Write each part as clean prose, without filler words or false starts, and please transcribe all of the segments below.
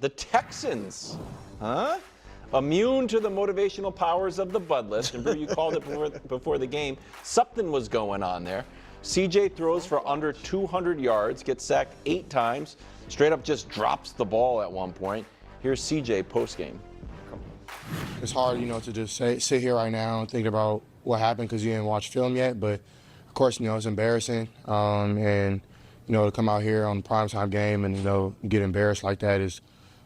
The Texans, huh? Immune to the motivational powers of the Bud list. And Brew, you called it before the game. Something was going on there. CJ throws for under 200 yards, gets sacked 8 times, straight up just drops the ball at one point. Here's CJ postgame. It's hard, to just sit here right now and think about what happened because you didn't watch film yet. But, of course, it's embarrassing. And, to come out here on the primetime game and, get embarrassed like that is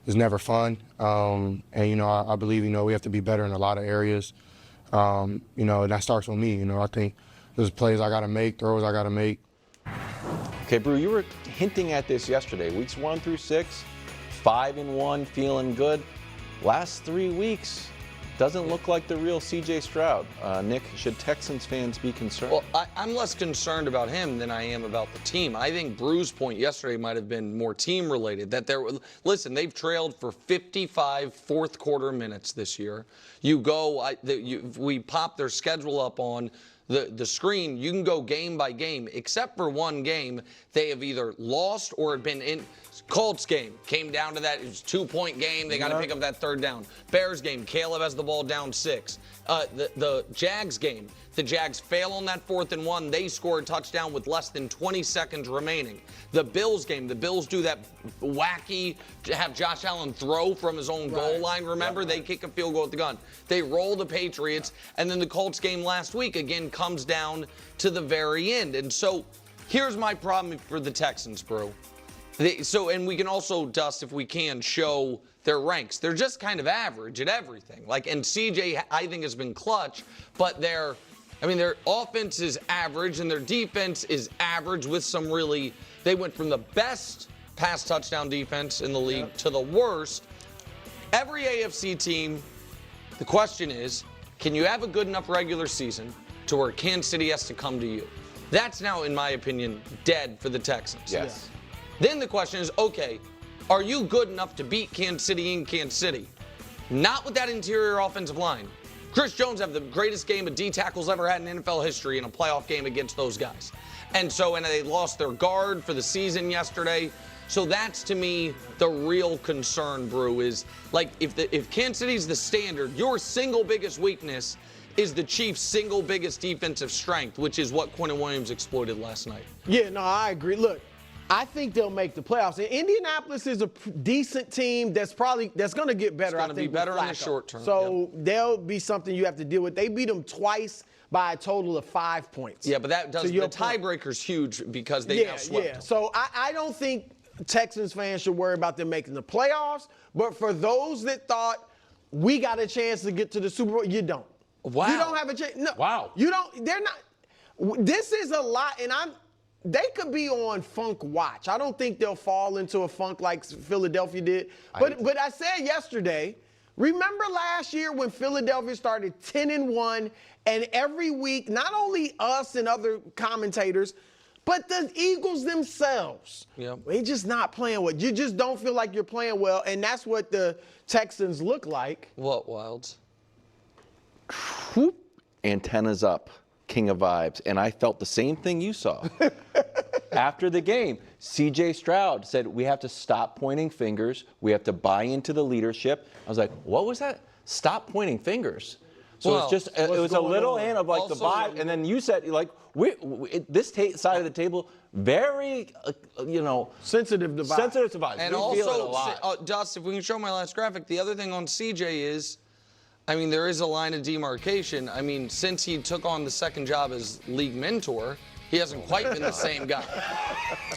never fun. And, I believe, we have to be better in a lot of areas. And that starts with me. I think there's plays I got to make, throws I got to make. Okay, Brew, you were hinting at this yesterday. Weeks 1 through 6, 5-1, feeling good. Last 3 weeks, doesn't look like the real C.J. Stroud. Nick, should Texans fans be concerned? Well, I'm less concerned about him than I am about the team. I think Brew's point yesterday might have been more team-related. Listen, they've trailed for 55 fourth-quarter minutes this year. We pop their schedule up on the screen. You can go game by game. Except for one game, they have either lost or been in. Colts game came down to that. It was a 2-point game. They got to pick up that third down. Bears game, Caleb has the ball down 6. The Jags game, the Jags fail on that 4th and 1. They score a touchdown with less than 20 seconds remaining. The Bills game, the Bills do that wacky, have Josh Allen throw from his own goal line. Remember, they kick a field goal with the gun. They roll the Patriots, and then the Colts game last week again comes down to the very end. And so here's my problem for the Texans, Brew. And we can also, Dust, if we can, show their ranks. They're just kind of average at everything. And CJ, I think, has been clutch, but their offense is average and their defense is average with some really, they went from the best pass touchdown defense in the league to the worst. Every AFC team, the question is, can you have a good enough regular season to where Kansas City has to come to you? That's now, in my opinion, dead for the Texans. Yes. Then the question is, okay, are you good enough to beat Kansas City in Kansas City? Not with that interior offensive line. Chris Jones had the greatest game of D tackles ever had in NFL history in a playoff game against those guys. And they lost their guard for the season yesterday. So that's, to me, the real concern, Brew, is if Kansas City's the standard, your single biggest weakness is the Chiefs' single biggest defensive strength, which is what Quentin Williams exploited last night. Yeah, no, I agree. Look, I think they'll make the playoffs. And Indianapolis is a decent team that's going to get better. It's going to be better in the short term. So there'll be something you have to deal with. They beat them twice by a total of 5 points. Yeah, but the tiebreaker's huge because they now swept them. So I don't think Texans fans should worry about them making the playoffs. But for those that thought we got a chance to get to the Super Bowl, you don't. Wow. You don't have a chance. No. Wow. You don't. They're not. This is a lot, and they could be on funk watch. I don't think they'll fall into a funk like Philadelphia did. But I said yesterday, remember last year when Philadelphia started 10-1, and every week, not only us and other commentators, but the Eagles themselves, they just not playing well. You just don't feel like you're playing well, and that's what the Texans look like. What, Wilds? Whoop. Antennas up. King of vibes. And I felt the same thing you saw. After the game, C.J. Stroud said, we have to stop pointing fingers. We have to buy into the leadership. I was like, what was that? Stop pointing fingers. So it's just, it was a little hint of the vibe. And then you said, this side of the table, very, sensitive to vibes. Sensitive to vibes. And also, Dust, if we can show my last graphic, the other thing on C.J. is, there is a line of demarcation. Since he took on the second job as league mentor, he hasn't quite been the same guy.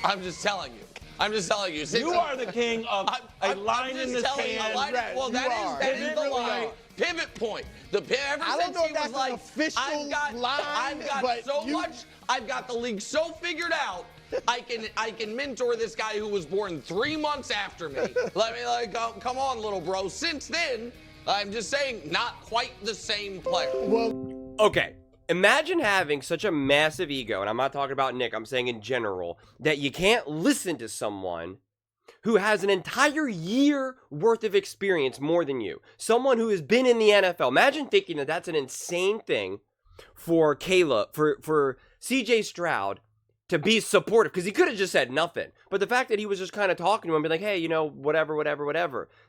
I'm just telling you. You are the king of a line in the sand. Well, that is the line. Pivot point. I don't know if that's an official line. I've got the league so figured out. I can mentor this guy who was born 3 months after me. Come on, little bro. Since then, I'm just saying, not quite the same player. Okay, imagine having such a massive ego, and I'm not talking about Nick, I'm saying in general, that you can't listen to someone who has an entire year worth of experience more than you. Someone who has been in the NFL. Imagine thinking that that's an insane thing for Caleb, for CJ Stroud to be supportive, because he could have just said nothing. But the fact that he was just kind of talking to him, be like, hey, whatever.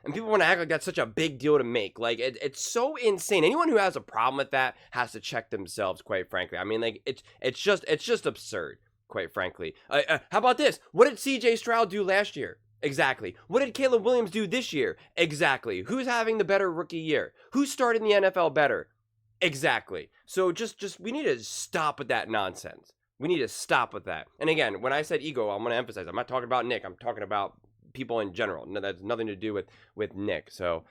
And people want to act like that's such a big deal to make. Like, it's so insane. Anyone who has a problem with that has to check themselves, quite frankly. I mean, like, it's just absurd, quite frankly. How about this? What did C.J. Stroud do last year? Exactly. What did Caleb Williams do this year? Exactly. Who's having the better rookie year? Who's starting the NFL better? Exactly. So just we need to stop with that nonsense. We need to stop with that. And again, when I said ego, I'm going to emphasize, I'm not talking about Nick. I'm talking about people in general. No, that's nothing to do with Nick. So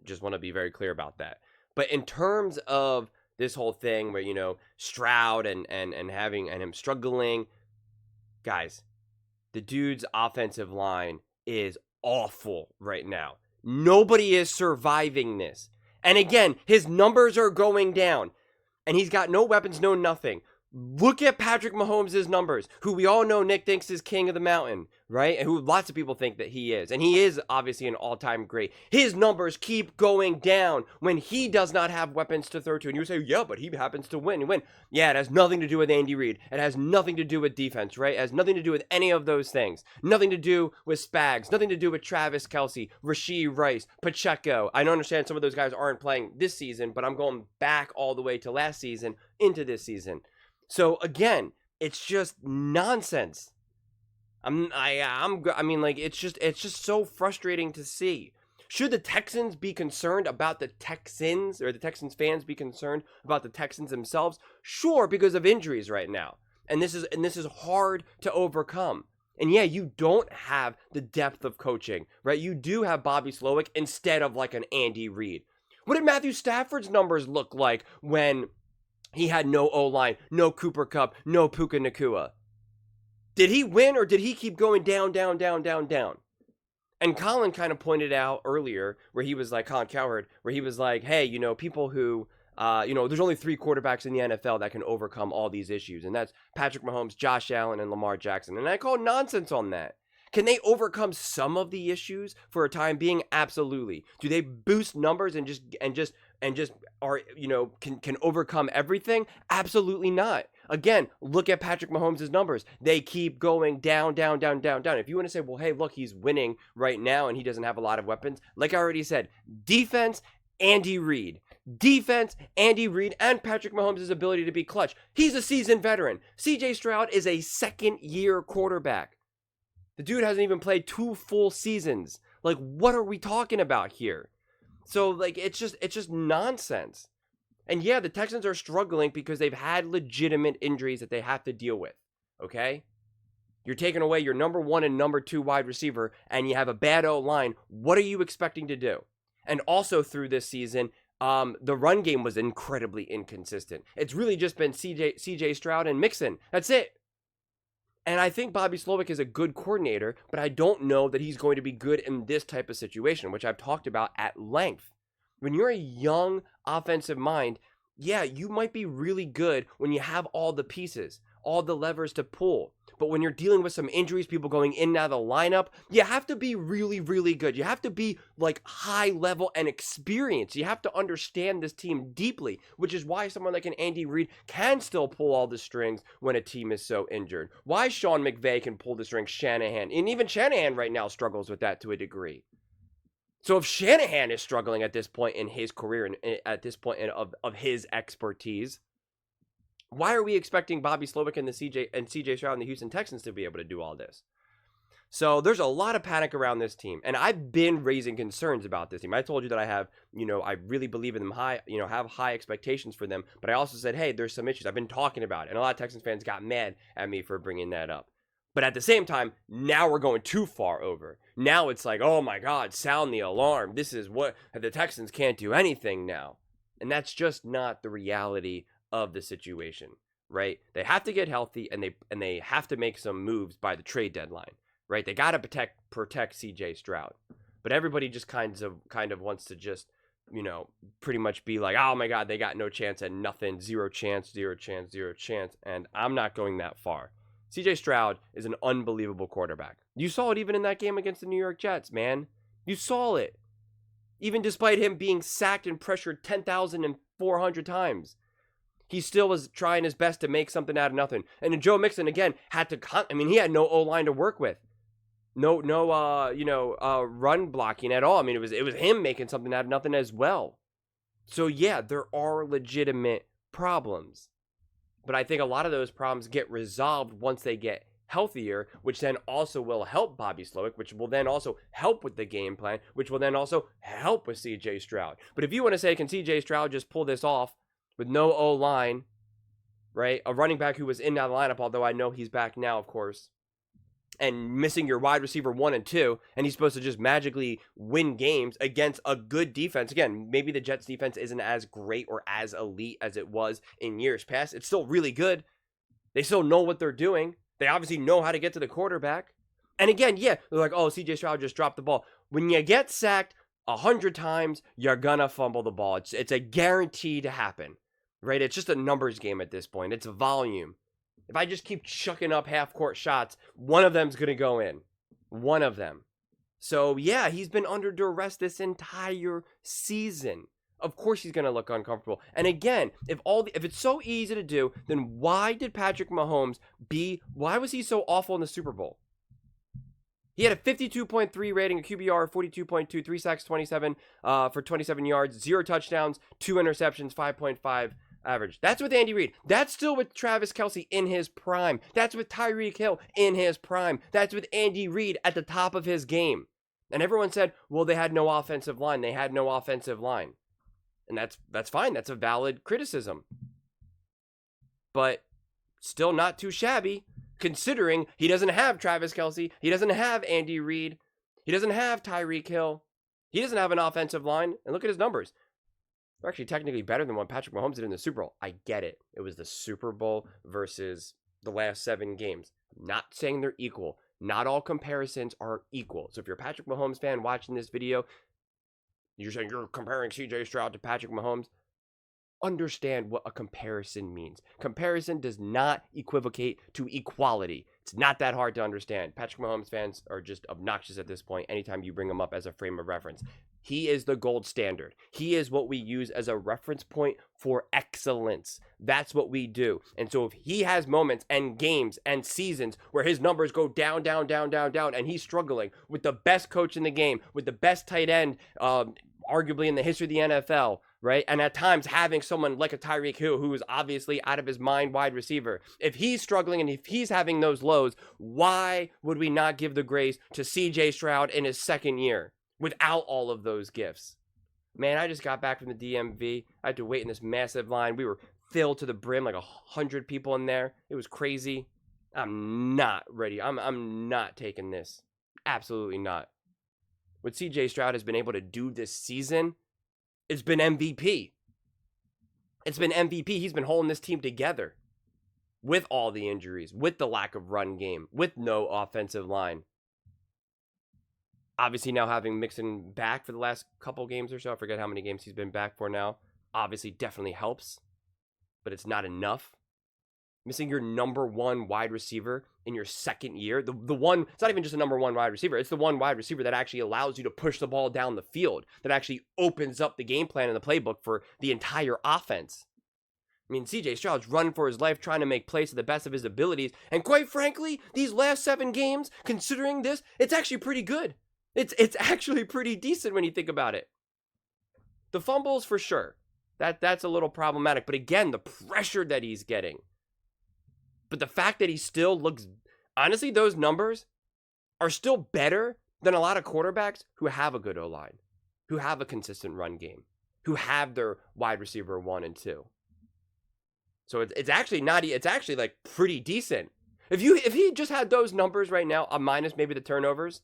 just want to be very clear about that. But in terms of this whole thing where, Stroud and him struggling, guys, the dude's offensive line is awful right now. Nobody is surviving this. And again, his numbers are going down. And he's got no weapons, no nothing. Look at Patrick Mahomes' numbers, who we all know Nick thinks is king of the mountain, right? And who lots of people think that he is. And he is obviously an all-time great. His numbers keep going down when he does not have weapons to throw to. And you say, yeah, but he happens to win. Yeah, it has nothing to do with Andy Reid. It has nothing to do with defense, right? It has nothing to do with any of those things. Nothing to do with Spags. Nothing to do with Travis Kelce, Rashee Rice, Pacheco. I don't understand some of those guys aren't playing this season, but I'm going back all the way to last season into this season. So again, it's just nonsense. It's just so frustrating to see. Should the Texans be concerned about the Texans, or the Texans fans be concerned about the Texans themselves? Sure, because of injuries right now. And this is hard to overcome. And yeah, you don't have the depth of coaching, right? You do have Bobby Slowick instead of like an Andy Reid. What did Matthew Stafford's numbers look like when he had no O-line, no Cooper Kupp, no Puka Nacua? Did he win, or did he keep going down? And Colin kind of pointed out earlier where he was like, Colin Cowherd, where he was like, hey, people who, there's only 3 quarterbacks in the NFL that can overcome all these issues. And that's Patrick Mahomes, Josh Allen, and Lamar Jackson. And I call nonsense on that. Can they overcome some of the issues for a time being? Absolutely. Do they boost numbers and just are, can overcome everything? Absolutely not. Again, look at Patrick Mahomes' numbers. They keep going down. If you want to say, well, hey, look, he's winning right now and he doesn't have a lot of weapons. Like I already said, defense, Andy Reid. Defense, Andy Reid, and Patrick Mahomes' ability to be clutch. He's a seasoned veteran. C.J. Stroud is a second-year quarterback. The dude hasn't even played 2 full seasons. Like, what are we talking about here? So, like, it's just nonsense. And yeah, the Texans are struggling because they've had legitimate injuries that they have to deal with, okay? You're taking away your number 1 and number 2 wide receiver, and you have a bad O-line. What are you expecting to do? And also through this season, the run game was incredibly inconsistent. It's really just been CJ Stroud and Mixon. That's it. And I think Bobby Slowick is a good coordinator, but I don't know that he's going to be good in this type of situation, which I've talked about at length. When you're a young offensive mind, yeah, you might be really good when you have all the pieces, all the levers to pull. But when you're dealing with some injuries, people going in and out of the lineup, you have to be really, really good. You have to be like high level and experienced. You have to understand this team deeply, which is why someone like an Andy Reid can still pull all the strings when a team is so injured. Why Sean McVay can pull the strings, Shanahan. And even Shanahan right now struggles with that to a degree. So if Shanahan is struggling at this point in his career and at this point of his expertise, why are we expecting Bobby Slowick and CJ Stroud and the Houston Texans to be able to do all this? So there's a lot of panic around this team, and I've been raising concerns about this team. I told you that I have, I really believe in them have high expectations for them, but I also said, hey, there's some issues. I've been talking about it, and a lot of Texans fans got mad at me for bringing that up. But at the same time, now we're going too far over. Now it's like, oh my God, sound the alarm. This is what the Texans can't do anything now. And that's just not the reality of the situation, right? They have to get healthy, and they have to make some moves by the trade deadline, right? They got to protect CJ Stroud. But everybody just kind of wants to just, pretty much be like, oh my God, they got no chance and nothing, zero chance. And I'm not going that far. CJ Stroud is an unbelievable quarterback. You saw it even in that game against the New York Jets, man. You saw it. Even despite him being sacked and pressured 10,400 times. he still was trying his best to make something out of nothing. And then Joe Mixon, again, had to, he had no O-line to work with. No, run blocking at all. I mean, it was him making something out of nothing as well. So yeah, there are legitimate problems. But I think a lot of those problems get resolved once they get healthier, which then also will help Bobby Slowick, which will then also help with the game plan, which will then also help with CJ Stroud. But if you want to say, can CJ Stroud just pull this off with no O-line, right? A running back who was in that lineup, although I know he's back now, of course, and missing your wide receiver 1 and 2, and he's supposed to just magically win games against a good defense. Again, maybe the Jets defense isn't as great or as elite as it was in years past. It's still really good. They still know what they're doing. They obviously know how to get to the quarterback. And again, yeah, they're like, oh, CJ Stroud just dropped the ball. When you get sacked 100 times, you're gonna fumble the ball. It's a guarantee to happen, right? It's just a numbers game at this point. It's volume. If I just keep chucking up half-court shots, one of them's going to go in. One of them. So, yeah, he's been under duress this entire season. Of course he's going to look uncomfortable. And again, if it's so easy to do, then why did Patrick Mahomes why was he so awful in the Super Bowl? He had a 52.3 rating, a QBR of 42.2, 3 sacks, 27 for 27 yards, 0 touchdowns, 2 interceptions, 5.5 average. That's with Andy Reid. That's still with Travis Kelce in his prime. That's with Tyreek Hill in his prime. That's with Andy Reid at the top of his game. And everyone said, well, they had no offensive line. They had no offensive line. And that's fine. That's a valid criticism. But still not too shabby, considering he doesn't have Travis Kelce. He doesn't have Andy Reid. He doesn't have Tyreek Hill. He doesn't have an offensive line. And look at his numbers. They're actually technically better than what Patrick Mahomes did in the Super Bowl. I get it. It was the Super Bowl versus the last 7 games. I'm not saying they're equal. Not all comparisons are equal. So if you're a Patrick Mahomes fan watching this video, you're saying you're comparing CJ Stroud to Patrick Mahomes, understand what a comparison means. Comparison does not equivocate to equality. It's not that hard to understand. Patrick Mahomes fans are just obnoxious at this point anytime you bring him up as a frame of reference. He is the gold standard. He is what we use as a reference point for excellence. That's what we do. And so if he has moments and games and seasons where his numbers go down, and he's struggling with the best coach in the game, with the best tight end, arguably in the history of the NFL, right? And at times having someone like a Tyreek Hill, who is obviously out of his mind wide receiver. If he's struggling and if he's having those lows, why would we not give the grace to CJ Stroud in his second year without all of those gifts? Man, I just got back from the DMV. I had to wait in this massive line. We were filled to the brim, like 100 people in there. It was crazy. I'm not ready. I'm not taking this. Absolutely not. What CJ Stroud has been able to do this season, it's been MVP. It's been MVP. He's been holding this team together with all the injuries, with the lack of run game, with no offensive line. Obviously now having Mixon back for the last couple games or so, I forget how many games he's been back for now, obviously definitely helps, but it's not enough. Missing your number 1 wide receiver in your second year, the one, it's not even just a number 1 wide receiver, it's the one wide receiver that actually allows you to push the ball down the field, that actually opens up the game plan and the playbook for the entire offense. I mean, CJ Stroud's running for his life, trying to make plays to the best of his abilities, and quite frankly, these last 7 games, considering this, it's actually pretty good. It's actually pretty decent when you think about it. The fumbles, for sure. That's a little problematic. But again, the pressure that he's getting. But the fact that he still looks... Honestly, those numbers are still better than a lot of quarterbacks who have a good O-line, who have a consistent run game, who have their wide receiver 1 and 2. So it's actually not... It's actually, like, pretty decent. If he just had those numbers right now, minus maybe the turnovers,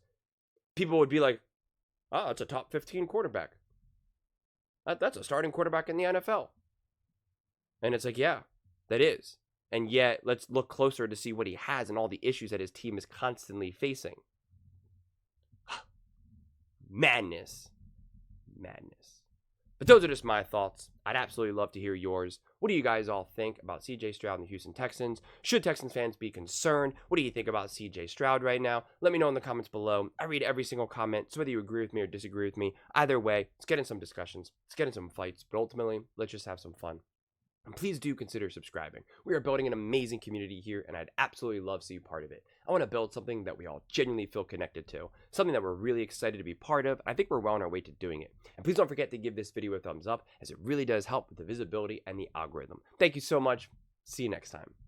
people would be like, oh, it's a top 15 quarterback. That's a starting quarterback in the NFL. And it's like, yeah, that is. And yet, let's look closer to see what he has and all the issues that his team is constantly facing. Madness. Madness. But those are just my thoughts. I'd absolutely love to hear yours. What do you guys all think about CJ Stroud and the Houston Texans? Should Texans fans be concerned? What do you think about CJ Stroud right now? Let me know in the comments below. I read every single comment, so whether you agree with me or disagree with me, either way, let's get in some discussions. Let's get in some fights. But ultimately, let's just have some fun. And please do consider subscribing. We are building an amazing community here, and I'd absolutely love to see you part of it. I want to build something that we all genuinely feel connected to, something that we're really excited to be part of. I think we're well on our way to doing it. And please don't forget to give this video a thumbs up, as it really does help with the visibility and the algorithm. Thank you so much. See you next time.